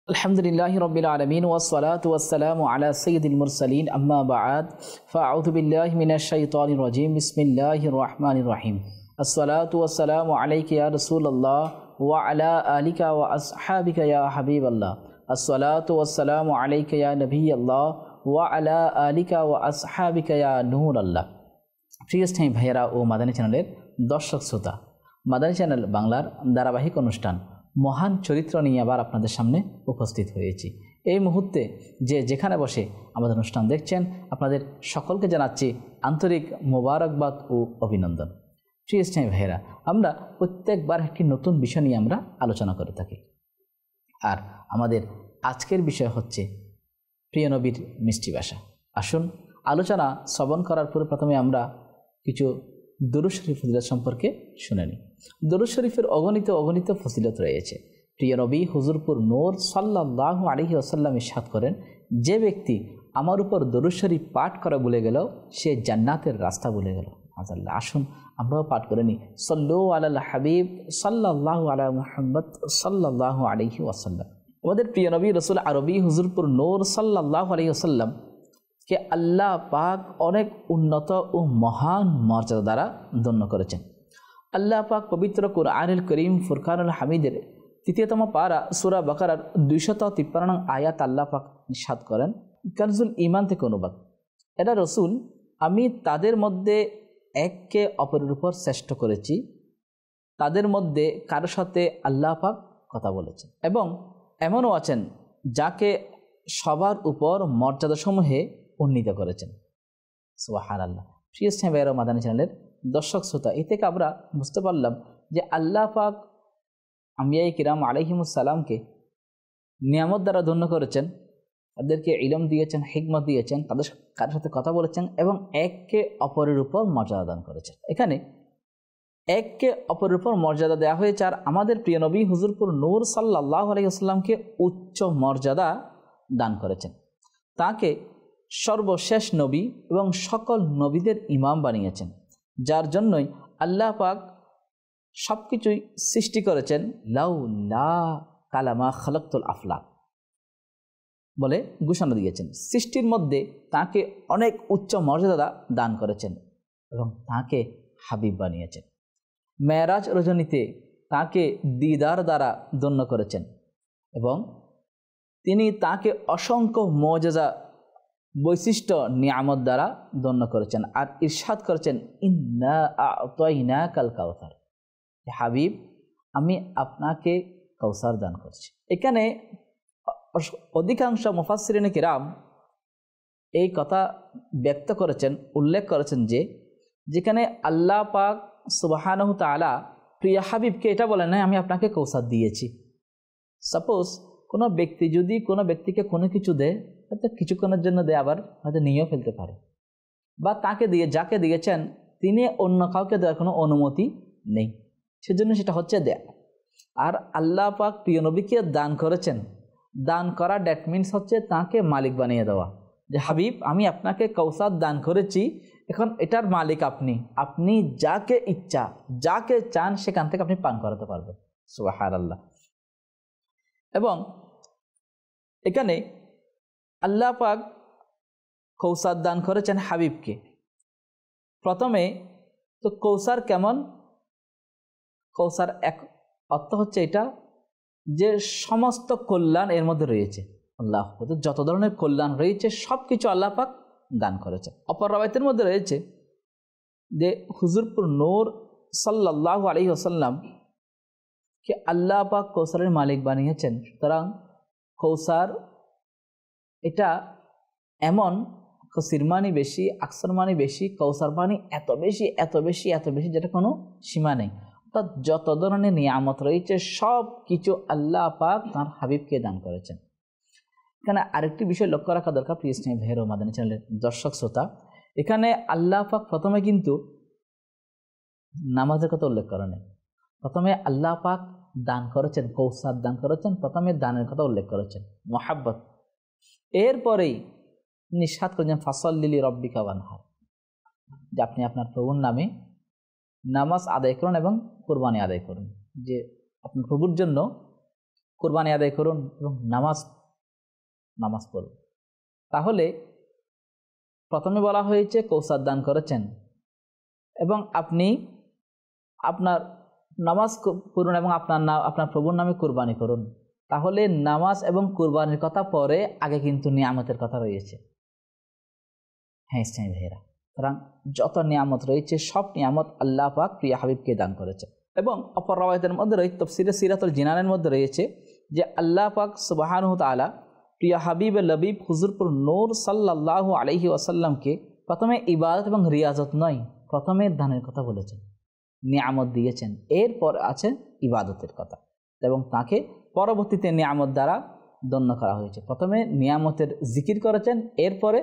अल्हम्दुलिल्लाहि रब्बिल आलमीन वस्सलातु वस्सलामु अला सय्यिदिल मुरसलीन अम्मा बअद फ़अऊज़ु बिल्लाहि मिनश शैतानिर रजीम बिस्मिल्लाहिर रहमानिर रहीम अस्सलातु वस्सलामु अलैका या रसूलल्लाह व अला आलिका व अस्हाबिका या हबीबल्लाह अस्सलातु वस्सलामु अलैका या नबियल्लाह व अला आलिका व अस्हाबिका या नूरल्लाह। প্রিয় স্নেহী ভাইয়েরা ও মাদানী চ্যানেলের দর্শক শ্রোতা, মাদানী চ্যানেল বাংলার ধারাবাহিক অনুষ্ঠান মহান চরিত্র নিয়ে আবার আপনাদের সামনে উপস্থিত হয়েছি। এই মুহূর্তে যেখানে বসে আমাদের অনুষ্ঠান দেখছেন, আপনাদের সকলকে জানাচ্ছি আন্তরিক মোবারকবাদ ও অভিনন্দন। প্রিয় স্নেহী ভাইয়েরা, আমরা প্রত্যেকবার একটি নতুন বিষয় নিয়ে আমরা আলোচনা করে থাকি, আর আমাদের আজকের বিষয় হচ্ছে প্রিয় নবীর মিষ্টি ভাষা। আসুন আলোচনা শ্রবণ করার পরে প্রথমে আমরা কিছু দুরূদ শরীফ ফজিলত সম্পর্কে শুনে নিই। দুরূদ শরীফের অগণিত ফজিলত রয়েছে। প্রিয় নবী হুজুরপুর নূর সাল্লাল্লাহু আলাইহি ওয়াসাল্লাম ইরশাদ করেন, যে ব্যক্তি আমার উপর দুরূদ শরীফ পাঠ করা ভুলে গেল, সে জান্নাতের রাস্তা ভুলে গেল। আল্লাহ, আসুন আমরাও পাঠ করে নিই। সল্লু আলাল হাবিব সাল্লাল্লাহু আলা মুহাম্মদ সাল্লাল্লাহু আলাইহি ওয়াসাল্লাম। আমাদের প্রিয় নবী রাসূল আরবি হুজুরপুর নূর সাল্লাল্লাহু আলাইহি ওয়াসাল্লাম কে আল্লাহ পাক অনেক উন্নত ও মহান মর্যাদা দ্বারা ধন্য করেছেন। আল্লাহ পাক পবিত্র কুরআনুল করিম ফুরকানুল হামিদের ৩য়তম পারা সূরা বাকারার ২৫৩ নং আয়াত আল্লাহ পাক ইরশাদ করেন, কানজুল ঈমান থেকে অনুবাদ, এটা রসুল, আমি তাদের মধ্যে এককে অপরের উপর শ্রেষ্ঠ করেছি, তাদের মধ্যে কারো সাথে আল্লাহ পাক কথা বলেছেন, এবং এমনও আছেন যাকে সবার উপর মর্যাদাসমূহে উন্নীত করেছেন। সুবহানাল্লাহ। প্রিয় স্নেহ ভাইয়েরা, মাদানী চ্যানেলের দর্শক শ্রোতা, এ থেকে আমরা বুঝতে পারলাম যে আল্লাহ পাক আম্বিয়ায়ে কিরাম আলাইহিমুস সালামকে নিয়ামত দ্বারা ধন্য করেছেন, তাদেরকে ইলম দিয়েছেন, হিকমত দিয়েছেন, তাদের কারোর সাথে কথা বলেছেন, এবং একে অপরের উপর মর্যাদা দান করেছেন। এখানে একে অপরের উপর মর্যাদা দেওয়া হয়েছে, আর আমাদের প্রিয় নবী হুজুরপুর নূর সাল্লাল্লাহু আলাইহি ওয়াসাল্লামকে উচ্চ মর্যাদা দান করেছেন। তাকে সর্বশেষ নবী এবং সকল নবীদের ইমাম বানিয়েছেন, যার জন্যই আল্লাহ পাক সব কিছুই সৃষ্টি করেছেন লাউলা কালামা খালাকতুল আফলাক বলে ঘোষণা দিয়েছেন। সৃষ্টির মধ্যে তাকে অনেক উচ্চ মর্যাদা দান করেছেন এবং তাকে হাবিব বানিয়েছেন। মেরাজ রজনীতে তাকে দিদার দ্বারা ধন্য করেছেন এবং তিনি তাকে অসংখ্য মুআজিজা বৈশিষ্ট্য নিয়ামত দ্বারা ধন্য করেছেন, আর ইরশাদ করেছেন, ইন্না আ'তাইনাকাল কাউসার, হাবিব আমি আপনাকে কাউসার দান করছি। এখানে অধিকাংশ মুফাসসিরিনে কিরাম এই কথা ব্যক্ত করেছেন, উল্লেখ করেছেন যে যেখানে আল্লাহ পাক সুবহানাহু তাআলা প্রিয় হাবিবকে এটা বলেন না আমি আপনাকে কাউসার দিয়েছি। সাপোজ কোনো ব্যক্তি যদি কোনো ব্যক্তিকে কোনো কিছু দেয়, হয়তো কিছুক্ষণের জন্য দেয়, আবার হয়তো নিয়েও ফেলতে পারে, বা তাকে দিয়ে যাকে দিয়েছেন তিনি অন্য কাউকে দেওয়ার কোনো অনুমতি নেই, সেজন্য সেটা হচ্ছে দেয়া। আর আল্লাহ পাক প্রিয় নবীকে দান করেছেন, দান করা দ্যাট মিনস হচ্ছে তাকে মালিক বানিয়ে দেওয়া, যে হাবিব আমি আপনাকে কাউসার দান করেছি, এখন এটার মালিক আপনি, আপনি যাকে ইচ্ছা যাকে চান সেখান থেকে আপনি পান করাতে পারবেন। সুবহানাল্লাহ। এবং এখানে আল্লাহ পাক কৌসার দান করেছেন হাবিবকে। প্রথমে তো কৌসার কেমন? কৌসার এক অর্থ হচ্ছে এটা যে সমস্ত কল্যাণ এর মধ্যে রয়েছে, আল্লাহ যত ধরনের কল্যাণ রয়েছে সব কিছু আল্লাহ পাক দান করেছে। অপর রাওয়ায়াতের মধ্যে রয়েছে যে হুজুরপুর নূর সাল্লাল্লাহু আলাইহি ওয়াসাল্লাম কে আল্লাহ পাক কৌসারের মালিক বানিয়েছেন। সুতরাং কৌসার এটা এমন, কসির মানি বেশি, আকসার মানি বেশি, কৌসার মানি এত বেশি এত বেশি এত বেশি যেটা কোনো সীমা নেই। অর্থাৎ যত ধরনের নিয়ামত রয়েছে সব কিছু আল্লাহ পাক তাঁর হাবিবকে দান করেছেন। এখানে আরেকটি বিষয় লক্ষ্য রাখা দরকার, প্রিয় স্নেহ ভাইয়েরা ও মাদানী চ্যানেলের দর্শক শ্রোতা, এখানে আল্লাহ পাক প্রথমে কিন্তু নামাজের কথা উল্লেখ করেন, প্রথমে আল্লাহ পাক দান করেছেন, কৌসার দান করেছেন, প্রথমে দানের কথা উল্লেখ করেছেন, মুহাব্বত। এরপরেই নিষাদ করেছেন ফাসল্লি লিরাব্বিকা ওয়ানহার, যে আপনি আপনার প্রভুর নামে নামাজ আদায় করুন এবং কুরবানি আদায় করুন, যে আপনার প্রভুর জন্য কুরবানি আদায় করুন এবং নামাজ পড়ুন। তাহলে প্রথমে বলা হয়েছে কৌসার দান করেছেন এবং আপনি আপনার নামাজ পড়ুন এবং আপনার প্রভুর নামে কুরবানি করুন। তাহলে নামাজ এবং কুরবানির কথা পরে, আগে কিন্তু নিয়ামতের কথা রয়েছে। হ্যাঁ ইসলামী ভাইয়েরা, সুতরাং যত নিয়ামত রয়েছে সব নিয়ামত আল্লাহ পাক প্রিয় হাবিবকে দান করেছে। এবং অপর রাওয়ায়াতের মধ্যে রয়েছে, তাফসীরে সিরাতুল জিনানের মধ্যে রয়েছে যে আল্লাহ পাক সুবহানাহু ওয়া তাআলা প্রিয় হাবিব লবিব হুজুরপুর নূর সাল্লাল্লাহু আলাইহি ওয়াসাল্লামকে প্রথমে ইবাদত এবং রিয়াজত নয়, প্রথমে দানের কথা বলেছেন, নিয়ামত দিয়েছেন, এরপর আছে ইবাদতের কথা, এবং তাকে পরবর্তীতে নিয়ামত দ্বারা ধন্য করা হয়েছে। প্রথমে নিয়ামতের জিকির করেছেন, এরপরে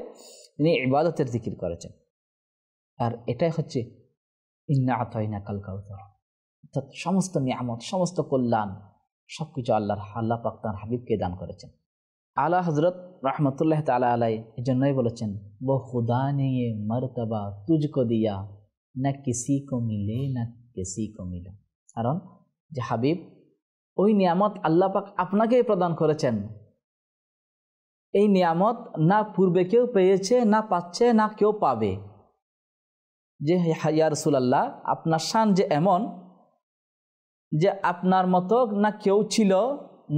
তিনি ইবাদতের জিকির করেছেন। আর এটাই হচ্ছে ইন্না আতাইনাকাল কাউসার, অর্থাৎ সমস্ত নিয়ামত, সমস্ত কল্যাণ সবকিছু আল্লাহ পাক তার হাবিবকে দান করেছেন। আলা হযরত রাহমাতুল্লাহ তাআলা আলাইহি এজন্যই বলেছেন, वो खुदा ने ये मर्तबा तुझको दिया না किसी को मिले না किसी को मिला। কারণ যে হাবিব, ওই নিয়ামত আল্লাহ পাক আপনাকেই প্রদান করেছেন। এই নিয়ামত না পূর্বে কেউ পেয়েছে, না পাচ্ছে, না কেউ পাবে। যে ইয়া রাসূলুল্লাহ, আপনার শান যে এমন যে আপনার মতো না কেউ ছিল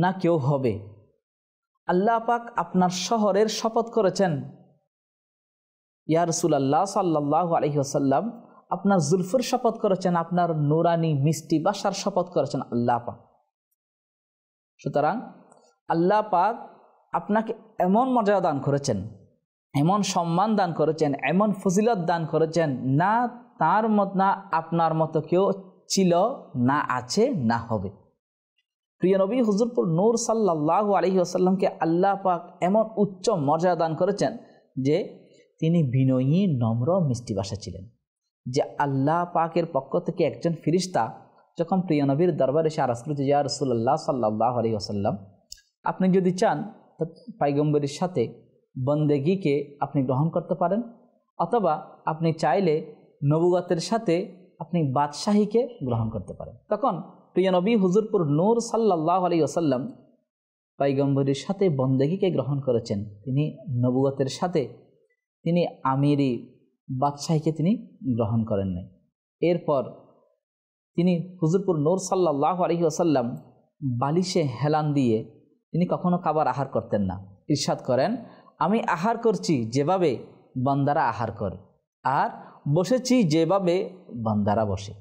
না কেউ হবে। আল্লাহ পাক আপনার শহরের শপথ করেছেন, ইয়া রাসূলুল্লাহ সাল্লাল্লাহু আলাইহি ওয়াসাল্লাম, আপনার জুলফুর শপথ করেছেন, আপনার নুরানি মিষ্টি বাসার শপথ করেছেন আল্লাহ পাক। সুতরাং আল্লাহ পাক আপনাকে এমন মর্যাদা দান করেছেন, এমন সম্মান দান করেছেন, এমন ফজিলত দান করেছেন, না তার মত না আপনার মতো কেউ ছিল, না আছে, না হবে। প্রিয় নবী হুজুরপুর নূর সাল্লাল্লাহু আলাইহি ওয়াসাল্লামকে আল্লাহ পাক এমন উচ্চ মর্যাদা দান করেছেন যে তিনি বিনয়ী, নম্র, মিষ্টি ভাষা ছিলেন। যে আল্লাহ পাকের পক্ষ থেকে একজন ফেরেশতা যখন প্রিয় নবীর দরবারে এসে আরজ করেছে, ইয়া রাসূলুল্লাহ সাল্লাল্লাহু আলাইহি ওয়াসাল্লাম, আপনি যদি চান পয়গম্বরের সাথে বন্দেগীকে আপনি গ্রহণ করতে পারেন, অথবা আপনি চাইলে নবুয়তের সাথে আপনি বাদশাহীকে গ্রহণ করতে পারেন। তখন প্রিয় নবী হুজুরপুর নূর সাল্লাল্লাহু আলাইহি ওয়াসাল্লাম পয়গম্বরের সাথে বন্দেগীকে গ্রহণ করেছেন, তিনি নবুয়তের সাথে তিনি আমিরি বাদশাহীকে তিনি গ্রহণ করেন নাই। এরপর তিনি হুজুরপুর নূর সাল্লাল্লাহু আলাইহি ওয়াসাল্লাম বালিশে হেলান দিয়ে তিনি কখনো খাবার আহার করতেন না। ইরশাদ করেন, আমি আহার করছি যেভাবে বান্দারা আহার করে, আর বসেছি যেভাবে বান্দারা বসে।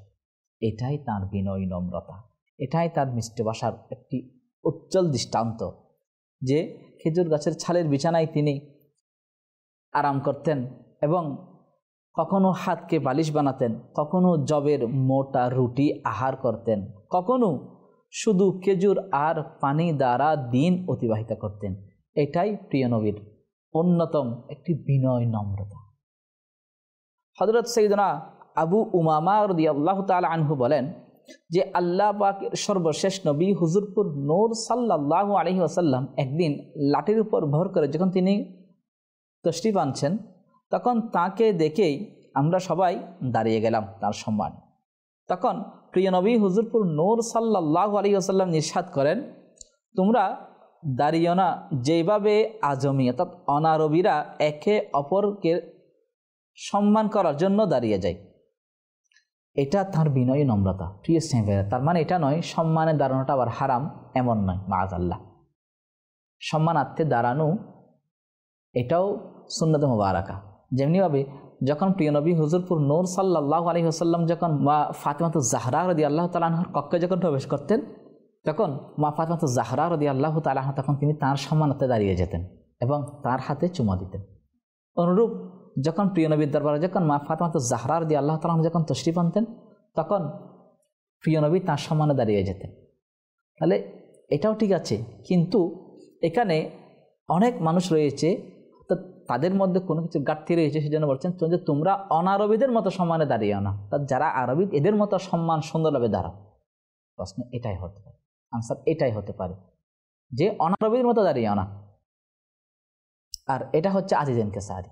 এটাই তার বিনয়, নম্রতা, এটাই তার মিষ্টি ভাষার একটি উজ্জ্বল দৃষ্টান্ত। যে খেজুর গাছের ছালের বিছানায় তিনি আরাম করতেন এবং কখনো হাতকে বালিশ বানাতেন, কখনো জবের মোটা রুটি আহার করতেন, কখনো শুধু খেজুর আর পানি দ্বারা দিন অতিবাহিত করতেন। এটাই প্রিয় নবীর অন্যতম একটি বিনয়, নম্রতা। হযরত সাইয়েদনা আবু উমামা রাদিয়াল্লাহু তাআলা আনহু বলেন যে আল্লাহ পাকের সর্বশেষ নবী হুজুরপুর নূর সাল্লাল্লাহু আলাইহি ওয়াসাল্লাম একদিন লাঠির উপর ভর করে যখন তিনি তশরিফ আনছেন, তখন তাকে দেখেই আমরা সবাই দাঁড়িয়ে গেলাম তার সম্মানে। তখন প্রিয় নবী হুজুরপুর নূর সাল্লাল্লাহু আলাইহি ওয়াসাল্লাম ইরশাদ করেন, তোমরা দাঁড়িও না যেভাবে আজমি অর্থাৎ অনারবীরা একে অপরকে সম্মান করার জন্য দাঁড়িয়ে যায়। এটা তার বিনয়, নম্রতা। প্রিয় স্নেহিতরা, তার মানে এটা নয় সম্মানে দাঁড়ানোটা আবার হারাম, এমন নয়। মাআযাল্লাহ, সম্মানার্থে দাঁড়ানো এটাও সুন্নাতে মুবারাকা। যেমনিভাবে যখন প্রিয় নবী হুজুরপুর নূর সাল্লাল্লাহু আলাইহি ওয়াসাল্লাম যখন মা ফাতিমাতুজ জাহরা রাদিয়াল্লাহু তাআলা আনহার কক্ষে যখন প্রবেশ করতেন, তখন মা ফাতিমাতুজ জাহরা রাদিয়াল্লাহু তাআলা আনহা তখন তিনি তাঁর সম্মানার্থে দাঁড়িয়ে যেতেন এবং তার হাতে চুমা দিতেন। অনুরূপ যখন প্রিয় নবীর দরবারে যখন মা ফাতিমাতুজ জাহরা রাদিয়াল্লাহু তাআলা যখন তশরিফ আনতেন, তখন প্রিয় নবী তাঁর সম্মানে দাঁড়িয়ে যেতেন। তাহলে এটাও ঠিক আছে, কিন্তু এখানে অনেক মানুষ রয়েছে, তাদের মধ্যে কোনো কিছু ঘাটতি রয়েছে, সেজন্য বলছেন যে তোমরা অনারবীদের মতো সম্মানে দাঁড়িয়েও না, যারা আরবি এদের মতো সম্মান সুন্দরভাবে দাঁড়াও। প্রশ্ন এটাই হতে পারে, আনসার এটাই হতে পারে যে অনারবীর মতো দাঁড়িয়েও না। আর এটা হচ্ছে আজিজেন কেসারি,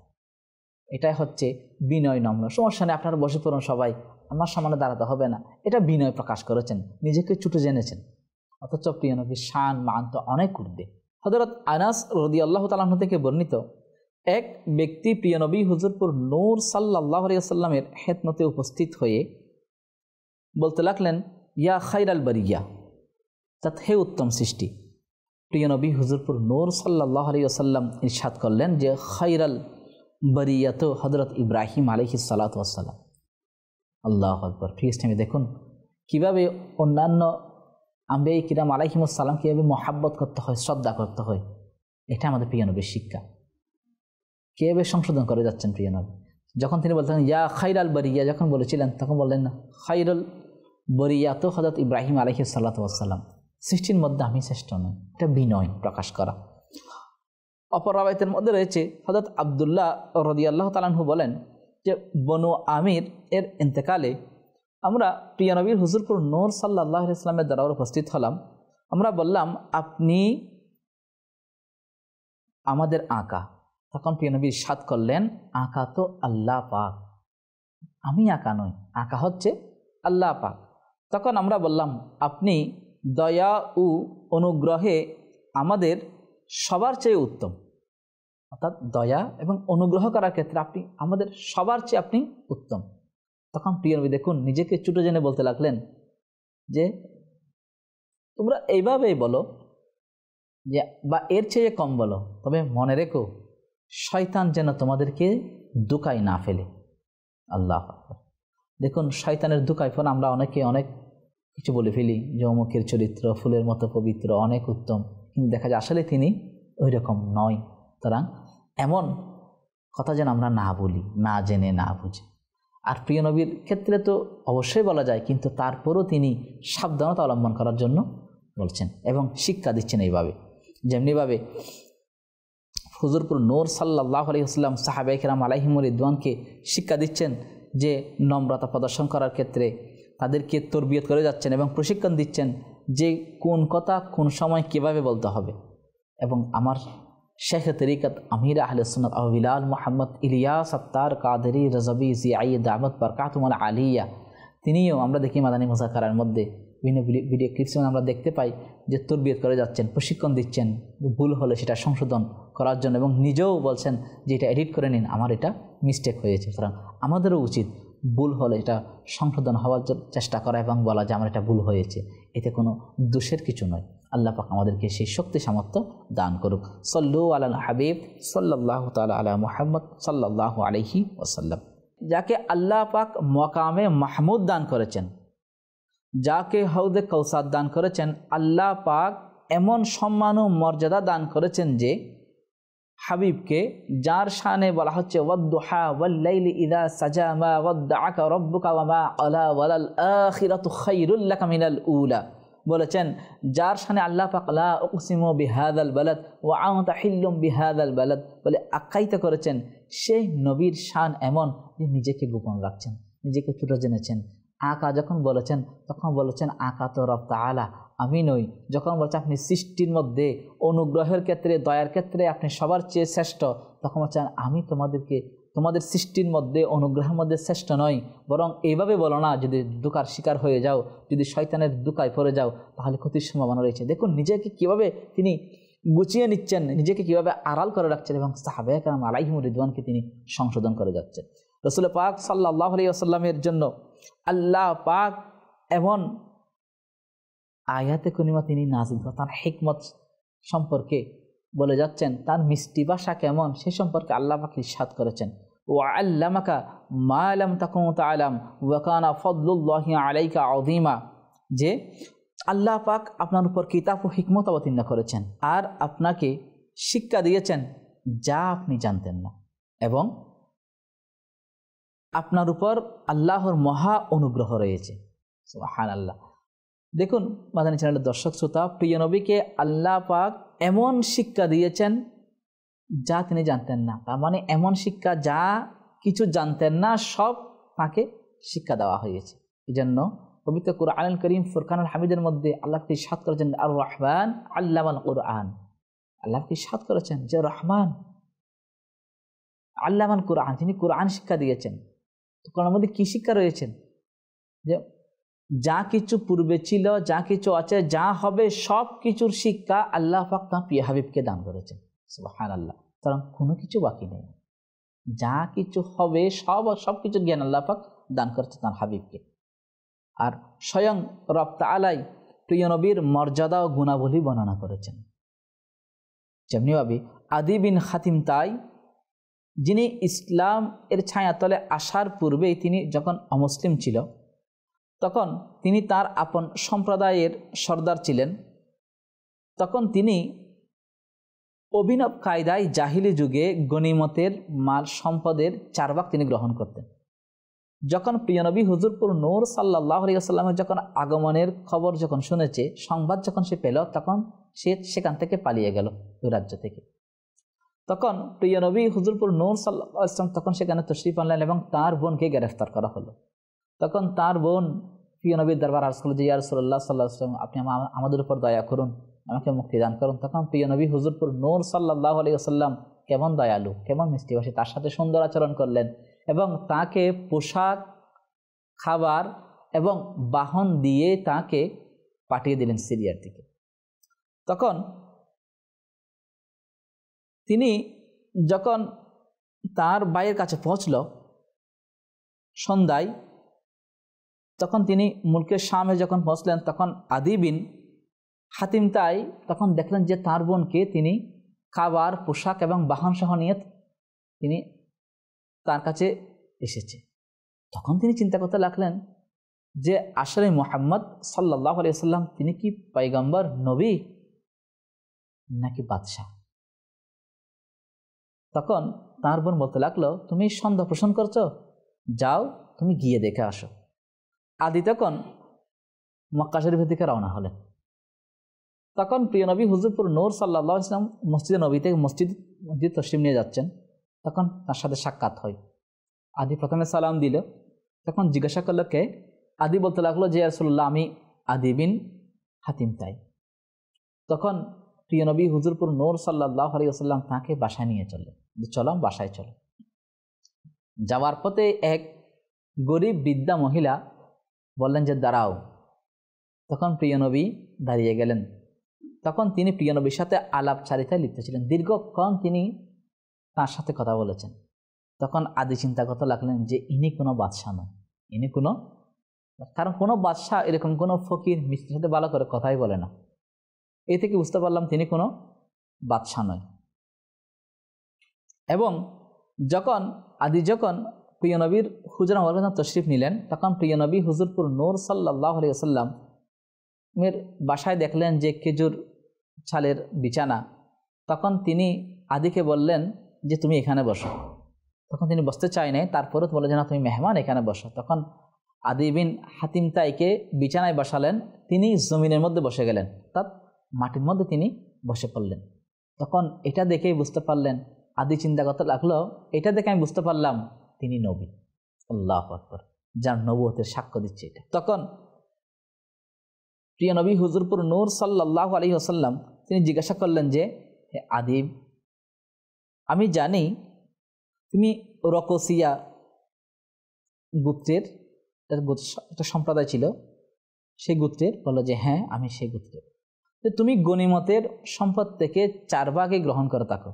এটাই হচ্ছে বিনয়, নম্র। সমস্যা নেই, আপনারা বসে পড়ুন, সবাই আমার সামনে দাঁড়াতে হবে না। এটা বিনয় প্রকাশ করেছেন, নিজেকে ছোট জেনেছেন। অথচ প্রিয় নবীর শান মান তো অনেক ঊর্ধ্বে। হযরত আনাস রাদিয়াল্লাহু তাআলা আনহু থেকে বর্ণিত, এক ব্যক্তি প্রিয় নবী হুজুরপুর নূর সাল্লাল্লাহু আলাইহি ওয়াসাল্লামের খেদমতে উপস্থিত হয়ে বলতে লাগলেন, ইয়া খাইরাল বারিয়া, অর্থাৎ হে উত্তম সৃষ্টি। প্রিয় নবী হুজুরপুর নূর সাল্লাল্লাহু আলাইহি ওয়াসাল্লাম ইরশাদ করলেন যে খাইরাল বারিয়া তো হযরত ইব্রাহিম আলাইহিস সালাতু ওয়াস সালাম। আল্লাহু আকবার। প্রিয় ইসলামী, দেখুন কীভাবে অন্যান্য আম্বিয়া কিরাম আলাইহিমুস সালাম কীভাবে মহাব্বত করতে হয়, শ্রদ্ধা করতে হয়। এটা আমাদের প্রিয় নবীর শিক্ষা। কীভাবে সংশোধন করে যাচ্ছেন প্রিয় নবী। যখন তিনি বলতেন ইয়া খাইরাল বারিয়া, যখন বলেছিলেন তখন বললেন না খাইরাল বারিয়া তো হযরত ইব্রাহিম আলাইহিস সালাতু ওয়াস সালাম, সৃষ্টির মধ্যে আমি শ্রেষ্ঠ নই। এটা বিনয় প্রকাশ করা। অপর রাওয়ায়াতের মধ্যে রয়েছে হযরত আব্দুল্লাহ রাদিয়াল্লাহু তাআলা আনহু বলেন যে বনু আমির এর ইন্তেকালে আমরা প্রিয় নবীর হুজুরপুর নূর সাল্লাল্লাহু আলাইহি ওয়াসাল্লামের দরবারে উপস্থিত হলাম। আমরা বললাম, আপনি আমাদের আকা। তখন প্রিয় নবী ইরশাদ করলেন, আকা তো আল্লাহ পাক, আমি আকা নই, আকা হচ্ছে আল্লাহ পাক। তখন আমরা বললাম, আপনি দয়া ও অনুগ্রহে আমাদের সবার চেয়ে উত্তম। অর্থাৎ দয়া এবং অনুগ্রহ করার ক্ষেত্রে আপনি আমাদের সবার চেয়ে আপনি উত্তম। তখন প্রিয় নবী দেখুন নিজেকে ছোট জেনে বলতে লাগলেন যে তোমরা এইভাবেই বলো যে, বা এর চেয়ে কম বলো, তবে মনে রেখো শয়তান যেন তোমাদেরকে ধোঁকায় না ফেলে। আল্লাহ আকবার। দেখুন শয়তানের ধোঁকায় ফোন আমরা অনেকে অনেক কিছু বলে ফেলি যে অমুকের চরিত্র ফুলের মতো পবিত্র, অনেক উত্তম, কিন্তু দেখা যায় আসলে তিনি ওই রকম নয়। সুতরাং এমন কথা যেন আমরা না বলি, না জেনে না বুঝে। আর প্রিয় নবীর ক্ষেত্রে তো অবশ্যই বলা যায়, কিন্তু তারপরও তিনি সাবধানতা অবলম্বন করার জন্য বলছেন এবং শিক্ষা দিচ্ছেন এইভাবে। যেমনিভাবে হুজুরপুর নূর সাল্লাল্লাহু আলাইহি ওয়াসাল্লাম সাহাবায়ে কেরাম আলাইহিমুর রিদওয়ানকে শিক্ষা দিচ্ছেন যে নম্রতা প্রদর্শন করার ক্ষেত্রে তাদেরকে তরবিয়ত করে যাচ্ছেন এবং প্রশিক্ষণ দিচ্ছেন যে কোন কথা কোন সময় কীভাবে বলতে হবে। এবং আমার শেখ তরিকত আমির আহলে সুন্নাত আবু বিলাল মুহাম্মদ ইলিয়াস আত্তার কাদেরি রজবি জিআই দামত বরকাতুহুল আলিয়া, তিনিও আমরা দেখি মাদানী মুযাকারার মধ্যে বিভিন্ন ভিডিও ক্লিপসে আমরা দেখতে পাই যে তরবিয়ত করে যাচ্ছেন, প্রশিক্ষণ দিচ্ছেন, ভুল হলে সেটা সংশোধন করার জন্য এবং নিজেও বলছেন যে এটা এডিট করে নিন, আমার এটা মিস্টেক হয়েছে। সুতরাং আমাদেরও উচিত ভুল হলে এটা সংশোধন হওয়ার চেষ্টা করা এবং বলা যে আমার এটা ভুল হয়েছে, এতে কোনো দোষের কিছু নয়। আল্লাহ পাক আমাদেরকে সেই শক্তি সামর্থ্য দান করুক। সল্লু আলাল হাবিব সাল্লাল্লাহু তাআলা আলা মুহাম্মদ সাল্লাল্লাহু আলাইহি ওয়াসাল্লাম। যাকে আল্লাহ পাক মাকামে মাহমুদ দান করেছেন, যাকে হাউদে কাউসার দান করেছেন, আল্লাহ পাক এমন সম্মান ও মর্যাদা দান করেছেন যে হাবিবকে, যার শানে বলা হচ্ছে ওয়াদ-দুহা ওয়াল-লাইলি ইযা সাজা মা ওয়াদ্দাআকা রাব্বুকা ওয়া মা আলা ওয়ালাল আখিরাতু খায়রুল লাকা মিনাল উলা, বলেছেন যার শানে আল্লাহ পাক লা উকসিমু বিহাদাল বালাদ ওয়া আনতা হিল্লুম বিহাদাল বালাদ বলে আখ্যায়িত করেছেন। সেই নবীর শান এমন যে নিজেকে গোপন রাখছেন, নিজেকে ছোট জেনেছেন। আকা যখন বলেছেন তখন বলেছেন আকা তো রব তাআলা, আমি নই। যখন বলছেন আপনি সৃষ্টির মধ্যে অনুগ্রহের ক্ষেত্রে, দয়ার ক্ষেত্রে আপনি সবার চেয়ে শ্রেষ্ঠ, তখন বলছেন আমি তোমাদের সৃষ্টির মধ্যে, অনুগ্রহের মধ্যে শ্রেষ্ঠ নয়, বরং এইভাবে বলো না, যদি ধোঁকার শিকার হয়ে যাও, যদি শয়তানের ধোঁকায় পড়ে যাও, তাহলে ক্ষতির সম্ভাবনা রয়েছে। দেখুন নিজেকে কীভাবে তিনি গুছিয়ে নিচ্ছেন, নিজেকে কীভাবে আড়াল করে রাখছেন এবং সাহাবায়ে কেরাম আলাইহিমুর রিদওয়ানকে তিনি সংশোধন করে যাচ্ছেন। রাসূল পাক সাল্লাল্লাহু আলাইহি ওয়াসাল্লামের জন্য আল্লাহ পাক এমন আয়াতে করিমা তিনি নাযিল করেন, তার হিকমত সম্পর্কে বলে যাচ্ছেন, তার মিষ্টি ভাষা কেমন সে সম্পর্কে আল্লাহ পাক ইরশাদ করেছেন, ওয়া আল্লামাকা মা লাম তাকুন তা'লাম ওয়া কানা ফাদলুল্লাহি আলাইকা আযীমা, যে আল্লাহ পাক আপনার উপর কিতাব ও হিকমত অবতীর্ণ করেছেন আর আপনাকে শিক্ষা দিয়েছেন যা আপনি জানতেন না, এবং আপনার উপর আল্লাহর মহা অনুগ্রহ রয়েছে। সুবহানাল্লাহ। দেখুন মাদানী চ্যানেলের দর্শক শ্রোতা, প্রিয় নবীকে আল্লাহ পাক এমন শিক্ষা দিয়েছেন যা তিনি জানতেন না। তার মানে এমন শিক্ষা যা কিছু জানতেন না সব তাকে শিক্ষা দেওয়া হয়েছে। এই জন্য পবিত্র কুরআনুল কারীম ফুরকানুল হামিদের মধ্যে আল্লাহ ইরশাদ করেছেন আর রহমান আল্লামাল কুরআন। আল্লাহ ইরশাদ করেছেন যে রহমান আল্লামাল কুরআন, তিনি কুরআন শিক্ষা দিয়েছেন। তো কোরআনের মধ্যে কি শিক্ষা রয়েছেন? যে যা কিছু পূর্বে ছিল, যা কিছু আছে, যা হবে সব কিছুর শিক্ষা আল্লাহ পাক তাঁর প্রিয় হাবিবকে দান করেছেন। সুবহানাল্লাহ। কারণ কোনো কিছু বাকি নেই, যা কিছু হবে সব কিছুর জ্ঞান আল্লাহ পাক দান করেছে তাঁর হাবিবকে। আর স্বয়ং রব তাআলাই প্রিয় নবীর মর্যাদা ও গুণাবলী বর্ণনা করেছেন। যেমনিভাবে আদি বিন হাতিম তাই, যিনি ইসলাম এর ছায়াতলে আসার পূর্বেই তিনি যখন অমুসলিম ছিল, তখন তিনি তার আপন সম্প্রদায়ের সর্দার ছিলেন। তখন তিনি অভিনব কায়দায় জাহিলি যুগে গনিমতের মাল সম্পদের 4 ভাগ তিনি গ্রহণ করতেন। যখন প্রিয়নবী হুজুরপুর নূর সাল্লাল্লাহু আলাইহি ওয়াসাল্লামের যখন আগমনের খবর যখন শুনেছে, সংবাদ যখন সে পেল, তখন সে সেখান থেকে পালিয়ে গেল ওই রাজ্য থেকে। তখন প্রিয়নবী হুজুরপুর নূর সাল্লাল্লাহু আলাইহি ওয়াসাল্লাম তখন সেখানে তশরিফ আনলেন এবং তার বোনকে গ্রেফতার করা হলো। তখন তার বোন প্রিয়নবীর দরবার আরজ করল যে ইয়া রাসূলুল্লাহ সাল্লাল্লাহু আলাইহি ওয়াসাল্লাম, আপনি আমাদের উপর দয়া করুন, আমাকে মুক্তি দান করুন। তখন প্রিয়নবী হুজুরপুর নূর সাল্লাল্লাহু আলাইহি ওয়াসাল্লাম কেমন দয়ালু, কেমন মিষ্টিভাষী, তার সাথে সুন্দর আচরণ করলেন এবং তাকে পোশাক, খাবার এবং বাহন দিয়ে তাকে পাঠিয়ে দিলেন সিরিয়ার দিকে। তখন তিনি যখন তার ভাইয়ের কাছে পৌঁছল সন্ধ্যায়, তখন তিনি মুলকের শামে যখন পৌঁছলেন, তখন আদি বিন হাতিম তাই তখন দেখলেন যে তার বোনকে তিনি খাবার, পোশাক এবং বাহন সহ নিয়ে তিনি তার কাছে এসেছে। তখন তিনি চিন্তা করতে লাগলেন যে আসলে মুহাম্মদ সাল্লাল্লাহু আলাইহি ওয়াসাল্লাম তিনি কি পয়গম্বর, নবী নাকি বাদশাহ? তখন তার বোন বলতে লাগলো, তুমি সন্দেহ পোষণ করছো, যাও তুমি গিয়ে দেখে আসো। আদি তখন মক্কা শরীফের দিকে রওনা হলেন। তখন প্রিয় নবী হুজুরপুর নূর সাল্লাল্লাহু আলাইহি ওয়াসাল্লাম মসজিদে নবী থেকে মসজিদ তশরিফ নিয়ে যাচ্ছেন। তখন তার সাথে সাক্ষাৎ হয়। আদি প্রথমে সালাম দিল। তখন জিজ্ঞাসা করলো কে? আদি বলতে লাগলো যে ইয়া রাসূলুল্লাহ, আমি আদি বিন হাতিম তাই। তখন প্রিয় নবী হুজুরপুর নূর সাল্লাল্লাহু আলাইহি ওয়াসাল্লাম তাকে বাসায় নিয়ে চললেন, যে চলো বাসায় চলো। যাওয়ার পথে এক গরিব বৃদ্ধা মহিলা বললেন যে দাঁড়াও। তখন প্রিয় নবী দাঁড়িয়ে গেলেন। তখন তিনি প্রিয় নবীর সাথে আলাপচারিতায় লিপ্ত ছিলেন, দীর্ঘক্ষণ তিনি তার সাথে কথা বলেছেন। তখন আদি চিন্তা করতে লাগলেন যে ইনি কোনো বাদশাহ নয়, ইনি কোনো, কারণ কোনো বাদশাহ এরকম কোনো ফকির মিষ্টির সাথে ভালো করে কথাই বলে না। এই থেকে বুঝতে পারলাম তিনি কোনো বাদশাহ নয়। এবং যখন প্রিয় নবীর হুজরা মোবারক তশরিফ নিলেন, তখন প্রিয় নবী হুজুরপুর নূর সাল্লাল্লাহু আলাইহি ওয়াসাল্লাম এর বাসায় দেখলেন যে খেজুর ছালের বিছানা। তখন তিনি আদিকে বললেন যে তুমি এখানে বসো। তখন তিনি বসতে চায় নাই, তারপরেও বলে যে না তুমি মেহমান, এখানে বসো। তখন আদি বিন হাতিম তাইকে বিছানায় বসালেন, তিনি জমিনের মধ্যে বসে গেলেন, অর্থাৎ মাটির মধ্যে তিনি বসে পড়লেন। তখন এটা দেখেই বুঝতে পারলেন, আদি চিন্তা করতে লাগলো, এটা দেখে আমি বুঝতে পারলাম তিনি নবী। আল্লাহু আকবার, যার নবুয়তের সাক্ষ্য দিচ্ছে এটা। তখন প্রিয় নবী হুজুরপুর নূর সাল্লাল্লাহু আলাইহি ওয়াসাল্লাম তিনি জিজ্ঞাসা করলেন যে হে আদি, আমি জানি তুমি রকসিয়া গোত্রের একটা সম্প্রদায় ছিল, সেই গোত্রের। বললো যে হ্যাঁ আমি সেই গোত্রের। তুমি গনিমতের সম্পদ থেকে 4 ভাগে গ্রহণ করে থাকো?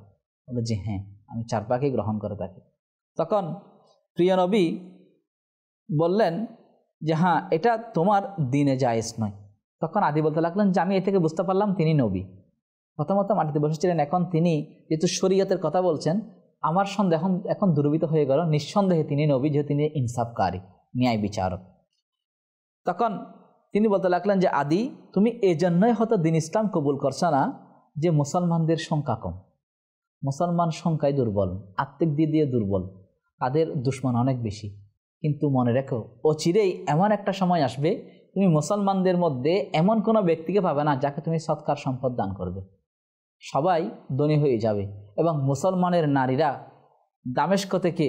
বললো যে হ্যাঁ আমি 4 ভাগে গ্রহণ করে থাকি। তখন প্রিয় নবী বললেন যে হ্যাঁ এটা তোমার দিনে জায়েজ নয়। তখন আদি বলতে লাগলেন যে আমি এ থেকে বুঝতে পারলাম তিনি নবী। প্রথমত মাটিতে বসেছিলেন, এখন তিনি যেহেতু শরীয়তের কথা বলছেন, আমার সন্দেহ এখন দূরীভূত হয়ে গেল, নিঃসন্দেহে তিনি নবী, যেহেতু তিনি ইনসাফকারী, ন্যায় বিচারক। তখন তিনি বলতে লাগলেন যে আদি, তুমি এজন্যই হয়তো দিন ইসলাম কবুল করছো না যে মুসলমানদের সংখ্যা কম, মুসলমান সংখ্যায় দুর্বল, আত্মিক দিক দিয়ে দুর্বল, তাদের দুশ্মন অনেক বেশি। কিন্তু মনে রেখো, অচিরেই এমন একটা সময় আসবে তুমি মুসলমানদের মধ্যে এমন কোনো ব্যক্তিকে পাবে না যাকে তুমি সৎকার সম্পদ দান করবে। সবাই ধনী হয়ে যাবে এবং মুসলমানের নারীরা দামেস্ক থেকে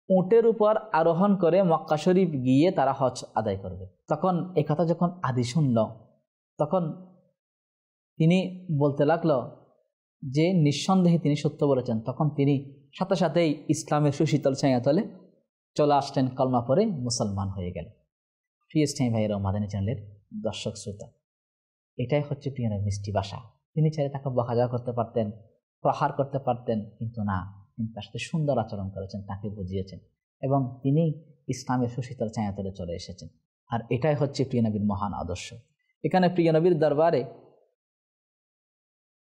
উটের উপর আরোহণ করে মক্কা শরীফ গিয়ে তারা হজ আদায় করবে। তখন এই কথা যখন আদি শুনল, তখন তিনি বলতে লাগলো যে নিঃসন্দেহে তিনি সত্য বলেছেন। তখন তিনি সাথে সাথেই ইসলামের সুশীতল ছায়াতলে চলে আসলেন, কলমা পরে মুসলমান হয়ে গেলেন। প্রিয় স্নেহী ভাইয়েরা মাদানী চ্যানেলের দর্শক শ্রোতা, এটাই হচ্ছে প্রিয় নবীর মিষ্টি ভাষা। তিনি চাইলে তাকে বকাঝকা করতে পারতেন, প্রহার করতে পারতেন, কিন্তু না, তিনি তার সাথে সুন্দর আচরণ করেছেন, তাকে বুঝিয়েছেন এবং তিনি ইসলামের সুশীতল ছায়াতলে চলে এসেছেন। আর এটাই হচ্ছে প্রিয় নবীর মহান আদর্শ। এখানে প্রিয় নবীর দরবারে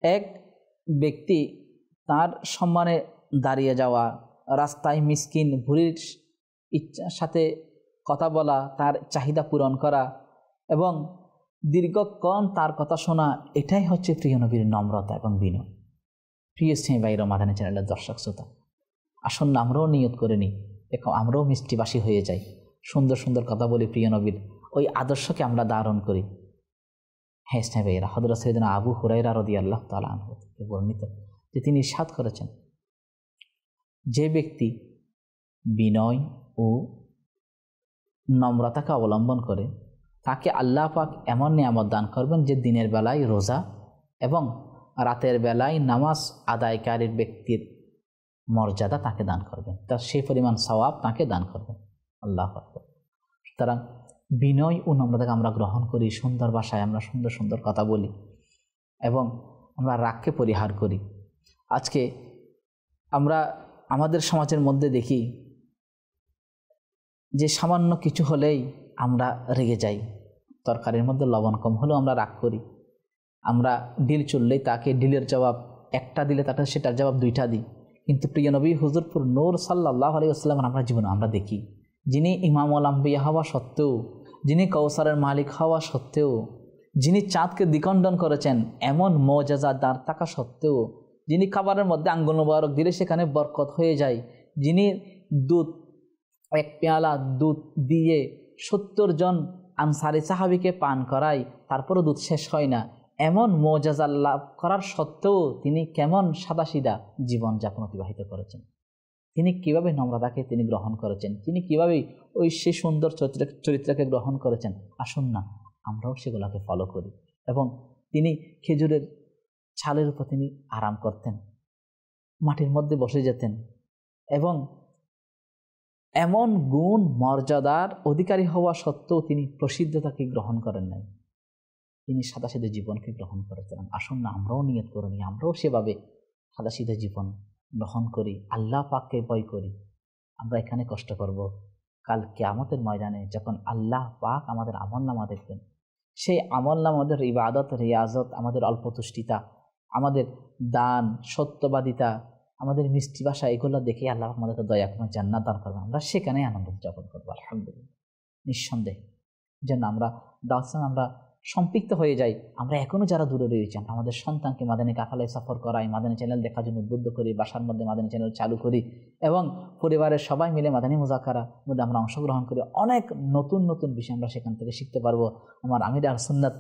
এক ব্যক্তি তার সম্মানে দাঁড়িয়ে যাওয়া, রাস্তায় মিসকিন ভুরির ইচ্ছার সাথে কথা বলা, তার চাহিদা পূরণ করা এবং দীর্ঘক্ষণ তার কথা শোনা, এটাই হচ্ছে প্রিয় নবীর নম্রতা এবং বিনয়। প্রিয় স্নেহী ভাইরা মাদানী চ্যানেলের দর্শক শ্রোতা, আসন্ন আমরাও নিয়ত করে নিই, এখন আমরাও মিষ্টিভাষী হয়ে যাই, সুন্দর সুন্দর কথা বলি, প্রিয় নবীর ওই আদর্শকে আমরা ধারণ করি। হ্যাঁ স্নেহী ভাইয়েরা, হযরত সাইয়েদনা আবু হুরায়রা রাদিয়াল্লাহু তাআলা আনহু থেকে বর্ণিত যে তিনি ইরশাদ করেছেন, যে ব্যক্তি বিনয় ও নম্রতাকে অবলম্বন করে তাকে আল্লাহ পাক এমন নিয়ামত দান করবেন যে দিনের বেলায় রোজা এবং রাতের বেলায় নামাজ আদায়কারীর ব্যক্তির মর্যাদা তাকে দান করবেন, তার সেই পরিমাণ সওয়াব তাকে দান করবেন। আল্লাহু আকবার। সুতরাং বিনয় ও নম্রতাকে আমরা গ্রহণ করি, সুন্দর ভাষায় আমরা সুন্দর সুন্দর কথা বলি এবং আমরা রাগকে পরিহার করি। আজকে আমরা আমাদের সমাজের মধ্যে দেখি যে সামান্য কিছু হলেই আমরা রেগে যাই, তরকারির মধ্যে লবণ কম হলেও আমরা রাগ করি, আমরা ডিল চললেই তাকে ডিলের জবাব একটা দিলে তাকে সেটার জবাব দুইটা দিই। কিন্তু প্রিয় নবী হুজুরপুর নূর সাল্লাল্লাহু আলাইহি ওয়াসাল্লাম আমরা জীবনে আমরা দেখি, যিনি ইমামুল আম্বিয়া হওয়া সত্ত্বেও, যিনি কৌসারের মালিক হওয়া সত্ত্বেও, যিনি চাঁদকে দ্বিখণ্ডন করেছেন এমন মুআজিজাদার থাকা সত্ত্বেও, যিনি খাবারের মধ্যে আঙ্গুল মোবারক দিলে সেখানে বরকত হয়ে যায়, যিনি দুধ এক পেয়ালা দুধ দিয়ে 70 জন আনসারি সাহাবীকে পান করায় তারপরও দুধ শেষ হয় না, এমন মুআজিজা লাভ করার সত্ত্বেও তিনি কেমন সাদাসিধা জীবনযাপন অতিবাহিত করেছেন, তিনি কিভাবে নম্রতাকে তিনি গ্রহণ করেছেন, তিনি কিভাবে ওই সে সুন্দর চরিত্রকে গ্রহণ করেছেন। আসুন না আমরাও সেগুলোকে ফলো করি। এবং তিনি খেজুরের ছালের উপর তিনি আরাম করতেন, মাটির মধ্যে বসে যেতেন এবং এমন গুণ মর্যাদার অধিকারী হওয়া সত্ত্বেও তিনি প্রসিদ্ধতাকে গ্রহণ করেন নাই, তিনি সাদাসিধে জীবনকে গ্রহণ করেছিলেন। আসুন না আমরাও নিয়ত করে নিই, আমরাও সেভাবে সাদাসিধে জীবন গ্রহণ করি, আল্লাহ পাককে ভয় করি। আমরা এখানে কষ্ট করব, কাল কিয়ামতের ময়দানে যখন আল্লাহ পাক আমাদের আমলনামা দেখবেন, সেই আমলনামা আমাদের ইবাদত, রিয়াজত, আমাদের অল্পতুষ্টিতা, আমাদের দান, সত্যবাদিতা, আমাদের মিষ্টি ভাষা, এগুলো দেখে আল্লাহ আমাদেরকে দয়া করে জান্নাত দান করবেন। আমরা সেখানেই আনন্দ উদযাপন করবো আলহামদুলিল্লাহ। নিঃসন্দেহে যেন আমরা দাওয়াত আমরা সম্পৃক্ত হয়ে যাই। আমরা এখনও যারা দূরে রয়েছি, আমরা আমাদের সন্তানকে মাদানী কাফালায় সফর করাই, মাদানী চ্যানেল দেখার জন্য উদ্বুদ্ধ করি, বাসার মধ্যে মাদানী চ্যানেল চালু করি এবং পরিবারের সবাই মিলে মাদানী মুযাকারার মধ্যে আমরা অংশগ্রহণ করি। অনেক নতুন নতুন বিষয় আমরা সেখান থেকে শিখতে পারবো। আমার আমির আহলে সুন্নাত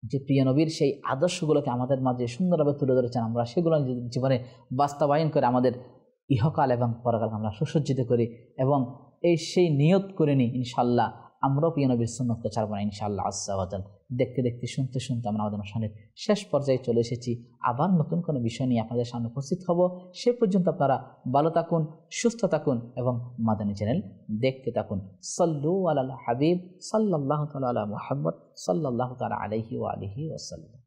যে প্রিয় নবীর সেই আদর্শগুলোকে আমাদের মাঝে সুন্দরভাবে তুলে ধরেছেন, আমরা সেগুলো জীবনে বাস্তবায়ন করে আমাদের ইহকাল এবং পরকাল আমরা সুসজ্জিত করি এবং সেই নিয়ত করে নিই ইনশাআল্লাহ আমরাও প্রিয় নবীর সুন্নতকে ছাড়ব না ইনশাআল্লাহ আজ্জা ওয়া জাল। দেখতে দেখতে শুনতে শুনতে আমরা আমাদের অনুষ্ঠানের শেষ পর্যায়ে চলে এসেছি। আবার নতুন কোনো বিষয় নিয়ে আপনাদের সামনে উপস্থিত হব। সে পর্যন্ত আপনারা ভালো থাকুন, সুস্থ থাকুন এবং মাদানী চ্যানেল দেখতে থাকুন। সাল্লু আলাল হাবিব সাল্লাল্লাহু তাআলা আলা মুহাম্মদ সাল্লাল্লাহু তাআলা আলাইহি ওয়া আলিহি ওয়াসাল্লাম।